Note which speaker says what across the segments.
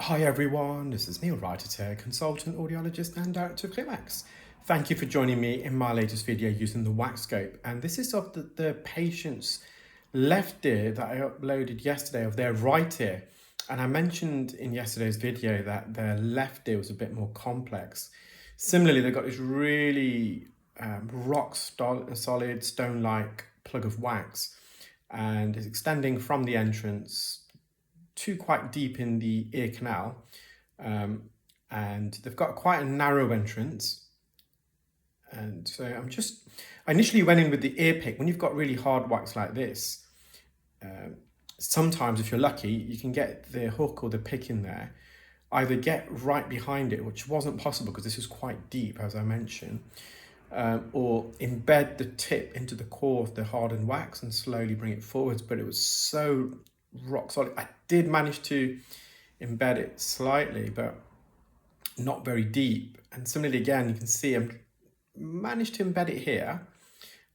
Speaker 1: Hi everyone, this is Neel, Raithatha, consultant, audiologist and director of WAX. Thank you for joining me in my latest video using the WAXscope, and this is of the patient's left ear that I uploaded yesterday of their right ear. And I mentioned in yesterday's video that their left ear was a bit more complex. Similarly, they've got this really rock solid stone-like plug of wax, and it's extending from the entrance to quite deep in the ear canal, and they've got quite a narrow entrance. And so I initially went in with the ear pick. When you've got really hard wax like this, sometimes if you're lucky, you can get the hook or the pick in there, either get right behind it, which wasn't possible because this is quite deep, as I mentioned, or embed the tip into the core of the hardened wax and slowly bring it forwards. But it was so rock solid. I did manage to embed it slightly, but not very deep. And similarly, again, you can see I'm managed to embed it here.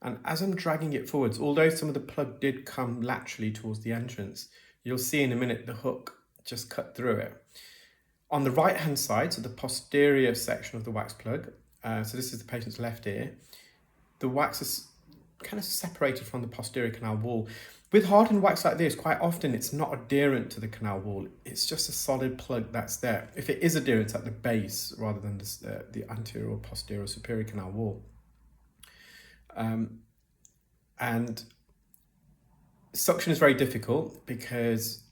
Speaker 1: And as I'm dragging it forwards, although some of the plug did come laterally towards the entrance, you'll see in a minute the hook just cut through it. On the right hand side, so the posterior section of the wax plug, so this is the patient's left ear, the wax is kind of separated from the posterior canal wall. With hardened wax like this, quite often it's not adherent to the canal wall. It's just a solid plug that's there. If it is adherent, it's at the base rather than the anterior or posterior or superior canal wall. And suction is very difficult because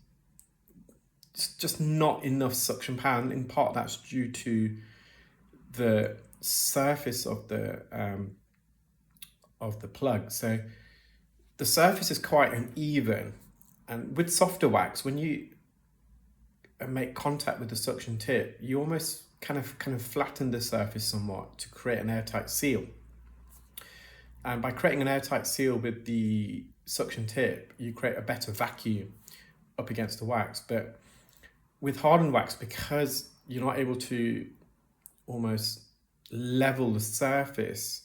Speaker 1: it's just not enough suction power. And in part, that's due to the surface of the plug. So the surface is quite uneven, and with softer wax, when you make contact with the suction tip, you almost kind of flatten the surface somewhat to create an airtight seal. And by creating an airtight seal with the suction tip, you create a better vacuum up against the wax. But with hardened wax, because you're not able to almost level the surface,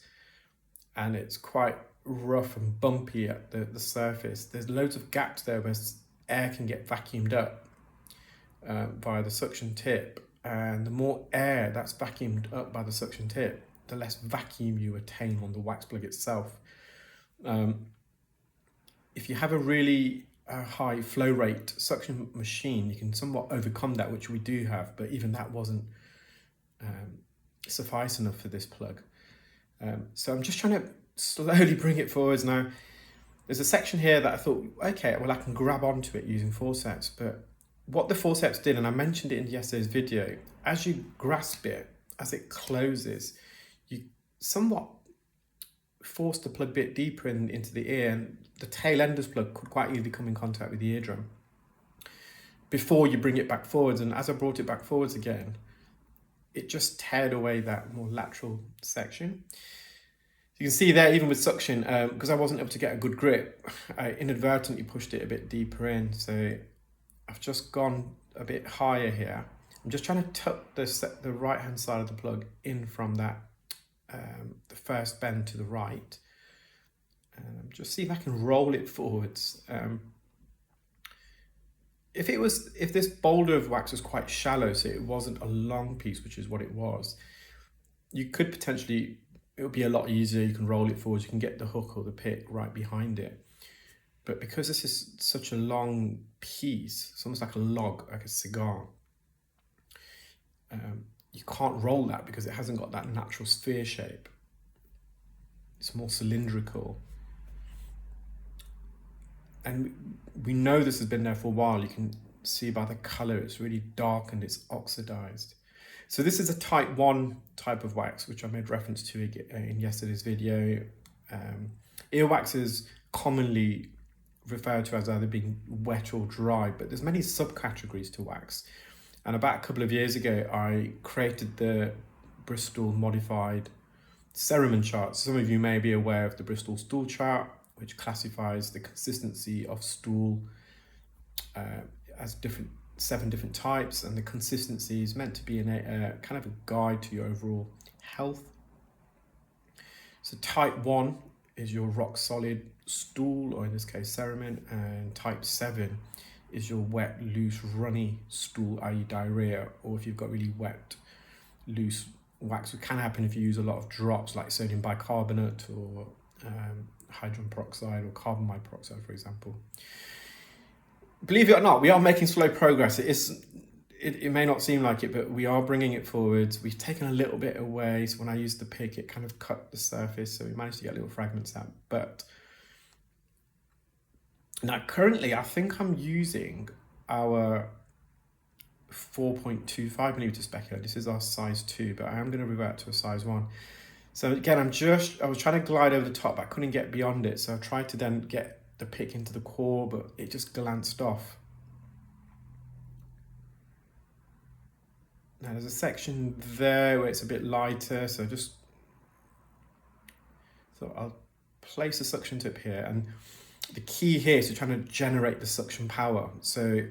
Speaker 1: and it's quite rough and bumpy at the surface, there's loads of gaps there where air can get vacuumed up via the suction tip. And the more air that's vacuumed up by the suction tip, the less vacuum you attain on the wax plug itself. If you have a really high flow rate suction machine, you can somewhat overcome that, which we do have, but even that wasn't suffice enough for this plug. So I'm just trying to slowly bring it forwards now. There's a section here that I thought, okay, well, I can grab onto it using forceps, but what the forceps did, and I mentioned it in yesterday's video, as you grasp it, as it closes, you somewhat force the plug a bit deeper into the ear, and the tail ender's plug could quite easily come in contact with the eardrum before you bring it back forwards. And as I brought it back forwards again, it just teared away that more lateral section. You can see there, even with suction, because I wasn't able to get a good grip, I inadvertently pushed it a bit deeper in. So I've just gone a bit higher here. I'm just trying to tuck the right-hand side of the plug in from that, the first bend to the right. And just see if I can roll it forwards. If this boulder of wax was quite shallow, so it wasn't a long piece, which is what it was, you could potentially, it would be a lot easier. You can roll it forwards, you can get the hook or the pick right behind it. But because this is such a long piece, it's almost like a log, like a cigar, you can't roll that because it hasn't got that natural sphere shape. It's more cylindrical. And we know this has been there for a while. You can see by the color, it's really dark and it's oxidized. So this is a type 1 type of wax, which I made reference to in yesterday's video. Earwax is commonly referred to as either being wet or dry, but there's many subcategories to wax. And about a couple of years ago, I created the Bristol modified Cerament chart. Some of you may be aware of the Bristol stool chart, which classifies the consistency of stool as 7 different types, and the consistency is meant to be a kind of a guide to your overall health. So type 1 is your rock solid stool, or in this case cerament, and type 7 is your wet, loose, runny stool, i.e. diarrhea, or if you've got really wet, loose wax. It can happen if you use a lot of drops like sodium bicarbonate or hydrogen peroxide or carbamide peroxide, for example. Believe it or not, we are making slow progress. It may not seem like it, but we are bringing it forwards. We've taken a little bit away. So when I used the pick, it kind of cut the surface. So we managed to get little fragments out. But now currently, I think I'm using our 4.25mm specular. This is our size 2, but I am going to revert to a size 1. So again, I was trying to glide over the top, but I couldn't get beyond it. So I tried to then get the pick into the core, but it just glanced off. Now there's a section there where it's a bit lighter, so I'll place a suction tip here, and the key here is to trying to generate the suction power. So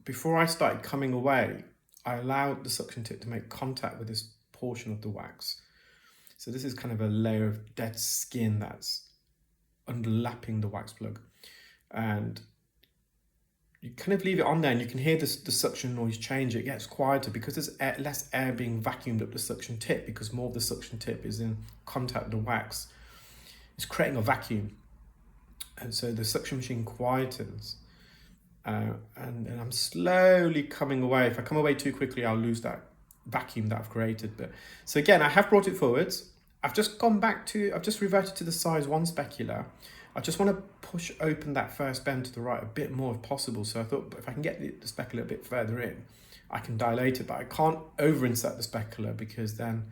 Speaker 1: before I started coming away, I allowed the suction tip to make contact with this portion of the wax. So this is kind of a layer of dead skin that's underlapping the wax plug, and you kind of leave it on there, and you can hear the suction noise change. It gets quieter because there's less air being vacuumed up the suction tip, because more of the suction tip is in contact with the wax. It's creating a vacuum, and so the suction machine quietens, and I'm slowly coming away. If I come away too quickly, I'll lose that vacuum that I've created. But so again, I have brought it forwards. I've just reverted to the size 1 specular. I just want to push open that first bend to the right a bit more if possible. So I thought if I can get the specular a bit further in, I can dilate it, but I can't over insert the specular because then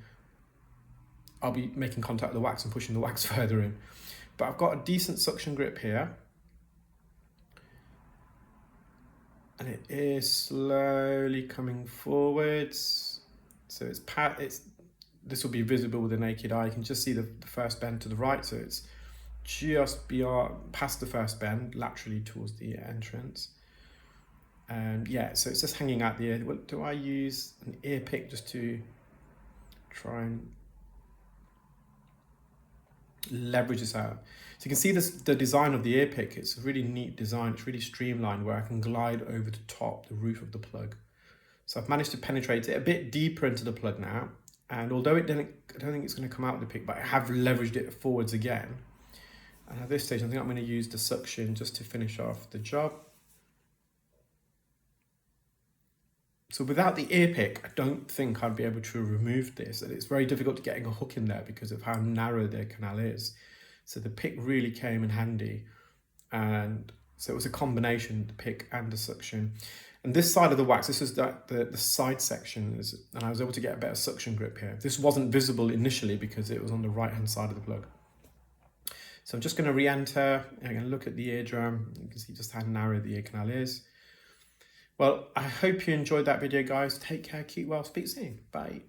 Speaker 1: I'll be making contact with the wax and pushing the wax further in. But I've got a decent suction grip here, and it is slowly coming forwards. So this will be visible with the naked eye. You can just see the first bend to the right, so it's just past the first bend, laterally towards the entrance. Yeah, so it's just hanging out the ear. Do I use an ear pick just to try and leverage this out? So you can see the design of the ear pick. It's a really neat design. It's really streamlined, where I can glide over the top, the roof of the plug. So I've managed to penetrate it a bit deeper into the plug now. And although I don't think it's going to come out with the pick, but I have leveraged it forwards again. And at this stage, I think I'm going to use the suction just to finish off the job. So without the ear pick, I don't think I'd be able to remove this. And it's very difficult to getting a hook in there because of how narrow their canal is. So the pick really came in handy. And so it was a combination, the pick and the suction. And this side of the wax, this is the side section, and I was able to get a better suction grip here. This wasn't visible initially because it was on the right-hand side of the plug. So I'm just going to re-enter. I'm going to look at the eardrum. You can see just how narrow the ear canal is. Well, I hope you enjoyed that video, guys. Take care, keep well, speak soon. Bye.